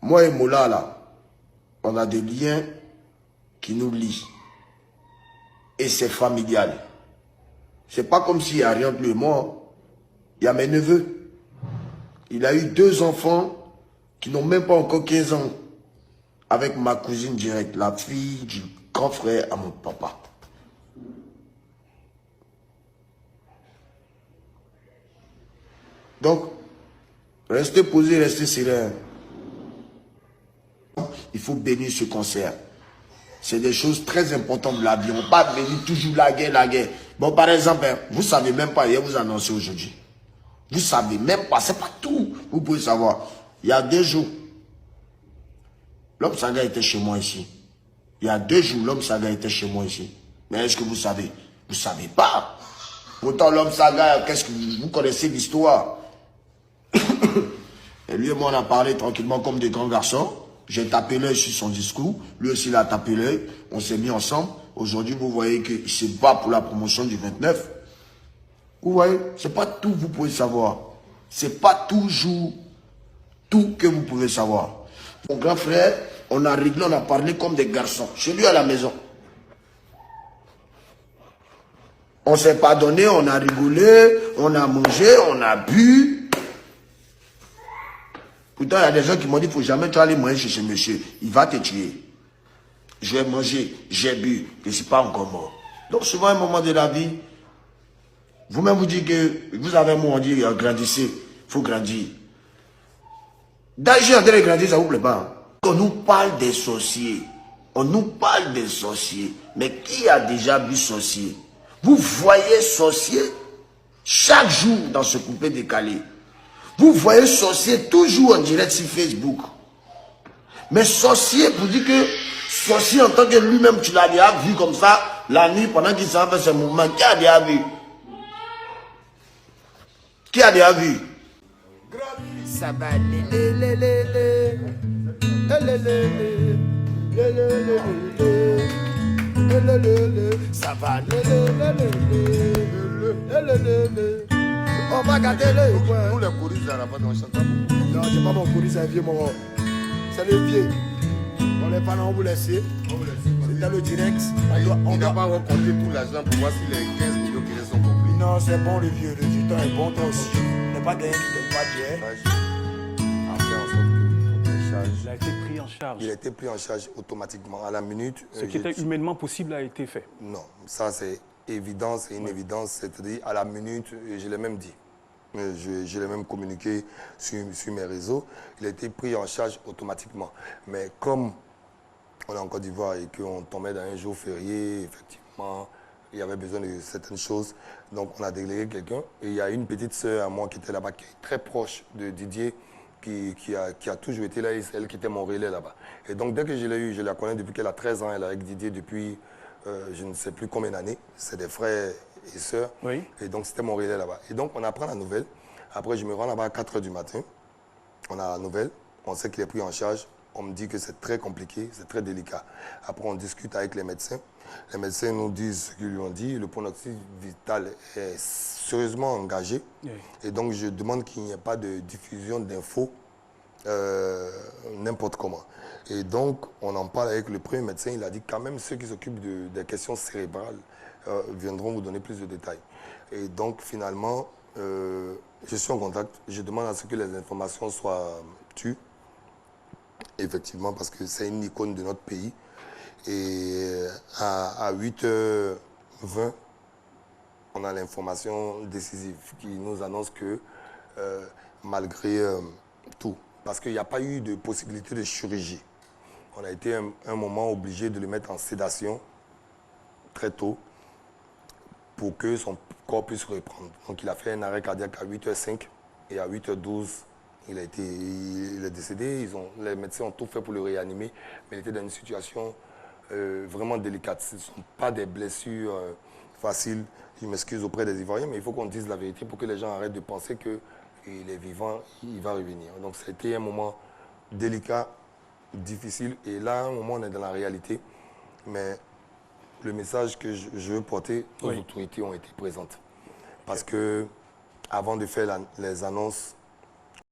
Moi et Mola, là, on a des liens qui nous lient. Et c'est familial. C'est pas comme s'il n'y a rien de lui. Moi, il y a mes neveux. Il a eu 2 enfants qui n'ont même pas encore 15 ans. Avec ma cousine directe, la fille du grand frère à mon papa. Donc, restez posé, restez serein. Il faut bénir ce concert. C'est des choses très importantes de la vie. On ne va pas bénir toujours la guerre, la guerre. Bon, par exemple, vous ne savez même pas, hier vous annoncez aujourd'hui. Vous ne savez même pas, c'est pas tout. Vous pouvez savoir. Il y a 2 jours, l'homme Saga était chez moi ici. Il y a 2 jours, l'homme Saga était chez moi ici. Mais est-ce que vous savez? Vous ne savez pas. Pourtant, l'homme Saga, qu'est-ce que vous connaissez l'histoire? Et lui et moi, on a parlé tranquillement comme des grands garçons. J'ai tapé l'œil sur son discours. Lui aussi, il a tapé l'œil. On s'est mis ensemble. Aujourd'hui, vous voyez qu'il se bat pour la promotion du 29. Vous voyez, c'est pas tout vous pouvez savoir. C'est pas toujours tout que vous pouvez savoir. Mon grand frère, on a réglé, on a parlé comme des garçons. Chez lui à la maison. On s'est pardonné, on a rigolé, on a mangé, on a bu. Pourtant, il y a des gens qui m'ont dit, il ne faut jamais aller manger chez ce monsieur. Il va te tuer. J'ai mangé, j'ai bu, je ne suis pas encore mort. Donc souvent, à un moment de la vie, vous-même vous dites que vous avez un mot, on dit, grandissez, il faut grandir. D'ailleurs, en train de grandir, ça ne vous plaît pas. On nous parle des sorciers. On nous parle des sorciers. Mais qui a déjà vu sorcier? Vous voyez sorcier chaque jour dans ce coupé décalé. Vous voyez sorcier toujours en direct sur Facebook. Mais sorcier, vous dites que sorcier en tant que lui-même, tu l'as déjà vu comme ça, la nuit, pendant qu'il s'en fait ce mouvement. Qui a déjà vu? Qui a déjà vu? Ça va ça va on va garder le coin. Nous les choristes à la base on chante pas beaucoup. Non, c'est pas mon choriste, c'est un vieux mon. C'est le vieux. On les parents on vous laisser. C'est dans le direct. On n'a pas rencontré tout l'argent pour voir si les 15 millions qui les ont compris. Non, c'est bon le vieux, le temps est bon toi aussi. On n'est pas gagné qui donne pas d'hier. Après en sorte que les charges. Il a été pris en charge. Il a été pris en charge automatiquement à la minute. Ce qui était humainement possible a été fait. Non, ça c'est évident, c'est une évidence, c'est-à-dire à la minute, je l'ai même dit. Je l'ai même communiqué sur mes réseaux. Il a été pris en charge automatiquement. Mais comme on est en Côte d'Ivoire et qu'on tombait dans un jour férié, effectivement, il y avait besoin de certaines choses. Donc on a délégué quelqu'un. Et il y a une petite sœur à moi qui était là-bas, qui est très proche de Didier, qui a toujours été là, et c'est elle qui était mon relais là-bas. Et donc dès que je l'ai eu, je la connais depuis qu'elle a 13 ans, elle est avec Didier depuis je ne sais plus combien d'années. C'est des frères et sœurs. Oui. Et donc c'était mon relais là-bas. Et donc on apprend la nouvelle. Après je me rends là-bas à 4 h du matin. On a la nouvelle. On sait qu'il est pris en charge. On me dit que c'est très compliqué, c'est très délicat. Après on discute avec les médecins. Les médecins nous disent ce qu'ils lui ont dit. Le pronostic vital est sérieusement engagé. Oui. Et donc je demande qu'il n'y ait pas de diffusion d'infos n'importe comment. Et donc, on en parle avec le premier médecin. Il a dit quand même ceux qui s'occupent des questions cérébrales viendront vous donner plus de détails. Et donc, finalement, je suis en contact. Je demande à ce que les informations soient tues. Effectivement, parce que c'est une icône de notre pays. Et à 8h20, on a l'information décisive qui nous annonce que malgré tout, parce qu'il n'y a pas eu de possibilité de chirurgie. On a été un moment obligé de le mettre en sédation très tôt pour que son corps puisse reprendre. Donc il a fait un arrêt cardiaque à 8h05 et à 8h12, il est décédé. Les médecins ont tout fait pour le réanimer, mais il était dans une situation vraiment délicate. Ce ne sont pas des blessures faciles. Je m'excuse auprès des Ivoiriens, mais il faut qu'on dise la vérité pour que les gens arrêtent de penser qu'il est vivant, il va revenir. Donc ça a été un moment délicat, difficile. Et là, à un moment, on est dans la réalité. Mais le message que je veux porter, nos autorités ont été présentes. Parce que avant de faire les annonces,